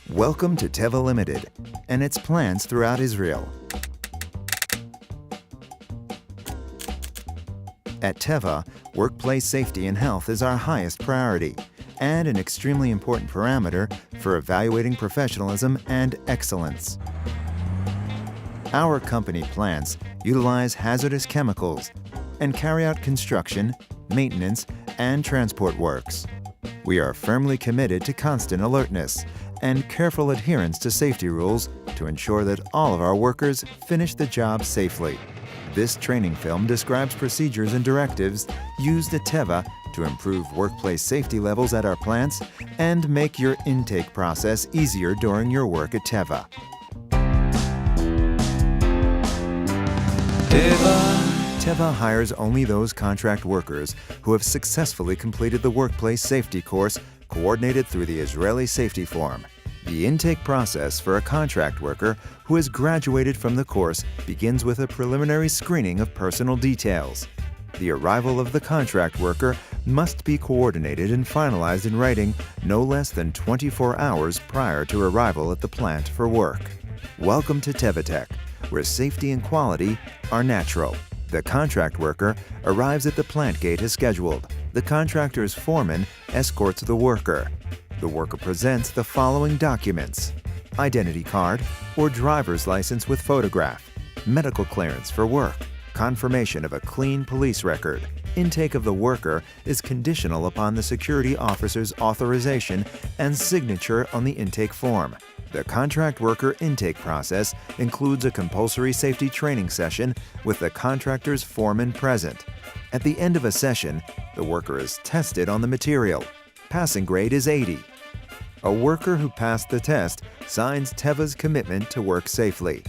Welcome to Teva Limited and its plants throughout Israel. At Teva, workplace safety and health is our highest priority and an extremely important parameter for evaluating professionalism and excellence. Our company plants utilize hazardous chemicals and carry out construction, maintenance, and transport works. We are firmly committed to constant alertness and careful adherence to safety rules to ensure that all of our workers finish the job safely. This training film describes procedures and directives used at Teva to improve workplace safety levels at our plants and make your intake process easier during your work at Teva. Teva hires only those contract workers who have successfully completed the workplace safety course coordinated through the Israeli Safety Forum. The intake process for a contract worker who has graduated from the course begins with a preliminary screening of personal details. The arrival of the contract worker must be coordinated and finalized in writing no less than 24 hours prior to arrival at the plant for work. Welcome to Teva Tech, where safety and quality are natural. The contract worker arrives at the plant gate as scheduled. The contractor's foreman escorts the worker. The worker presents the following documents: identity card or driver's license with photograph, medical clearance for work, confirmation of a clean police record. Intake of the worker is conditional upon the security officer's authorization and signature on the intake form. The contract worker intake process includes a compulsory safety training session with the contractor's foreman present. At the end of a session, the worker is tested on the material. Passing grade is 80. A worker who passed the test signs Teva's commitment to work safely.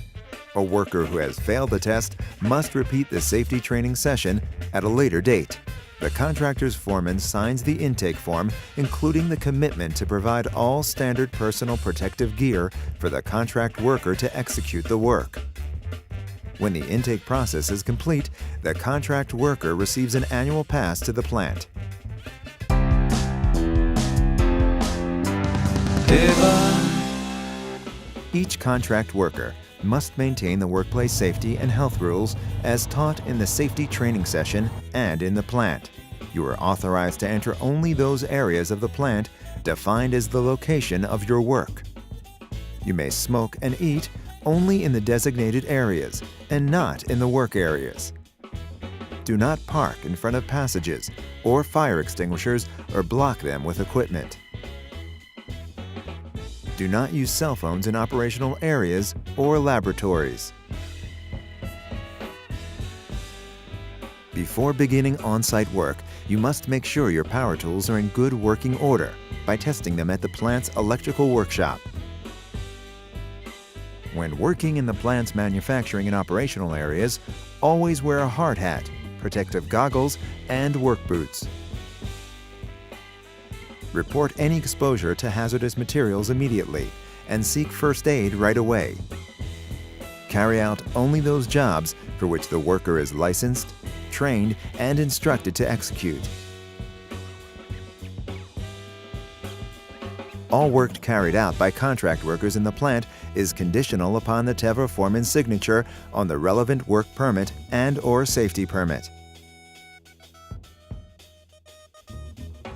A worker who has failed the test must repeat the safety training session at a later date. The contractor's foreman signs the intake form, including the commitment to provide all standard personal protective gear for the contract worker to execute the work. When the intake process is complete, the contract worker receives an annual pass to the plant. Each contract worker must maintain the workplace safety and health rules as taught in the safety training session and in the plant. You are authorized to enter only those areas of the plant defined as the location of your work. You may smoke and eat only in the designated areas and not in the work areas. Do not park in front of passages or fire extinguishers or block them with equipment. Do not use cell phones in operational areas or laboratories. Before beginning on-site work, you must make sure your power tools are in good working order by testing them at the plant's electrical workshop. When working in the plant's manufacturing and operational areas, always wear a hard hat, protective goggles, and work boots. Report any exposure to hazardous materials immediately and seek first aid right away. Carry out only those jobs for which the worker is licensed, trained, and instructed to execute. All work carried out by contract workers in the plant is conditional upon the Teva foreman's signature on the relevant work permit and/or safety permit.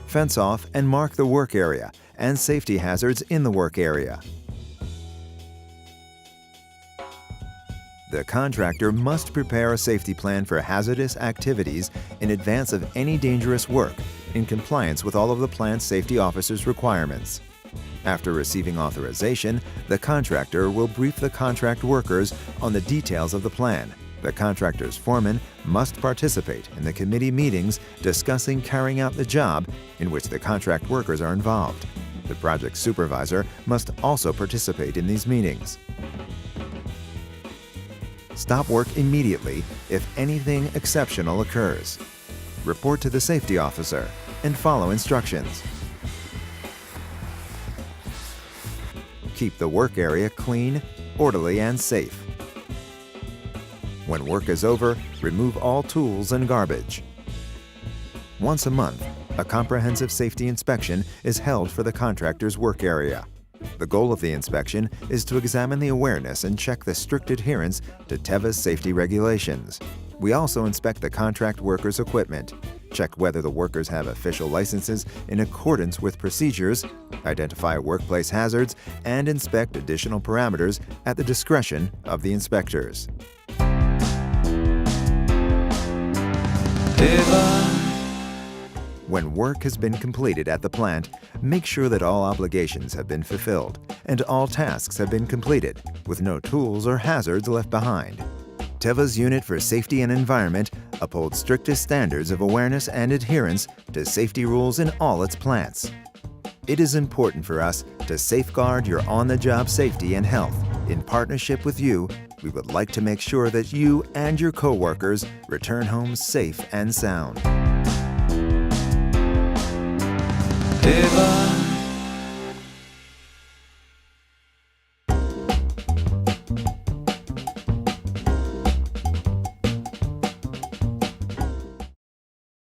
Fence off and mark the work area and safety hazards in the work area. The contractor must prepare a safety plan for hazardous activities in advance of any dangerous work in compliance with all of the plant's safety officer's requirements. After receiving authorization, the contractor will brief the contract workers on the details of the plan. The contractor's foreman must participate in the committee meetings discussing carrying out the job in which the contract workers are involved. The project supervisor must also participate in these meetings. Stop work immediately if anything exceptional occurs. Report to the safety officer and follow instructions. Keep the work area clean, orderly, and safe. When work is over, remove all tools and garbage. Once a month, A comprehensive safety inspection is held for the contractor's work area. The goal of the inspection is to examine the awareness and check the strict adherence to Teva's safety regulations. We also inspect the contract worker's equipment, check whether the workers have official licenses in accordance with procedures, identify workplace hazards, and inspect additional parameters at the discretion of the inspectors. When work has been completed at the plant, make sure that all obligations have been fulfilled and all tasks have been completed, with no tools or hazards left behind. Teva's Unit for Safety and Environment upholds strictest standards of awareness and adherence to safety rules in all its plants. It is important for us to safeguard your on-the-job safety and health. In partnership with you, we would like to make sure that you and your coworkers return home safe and sound. Teva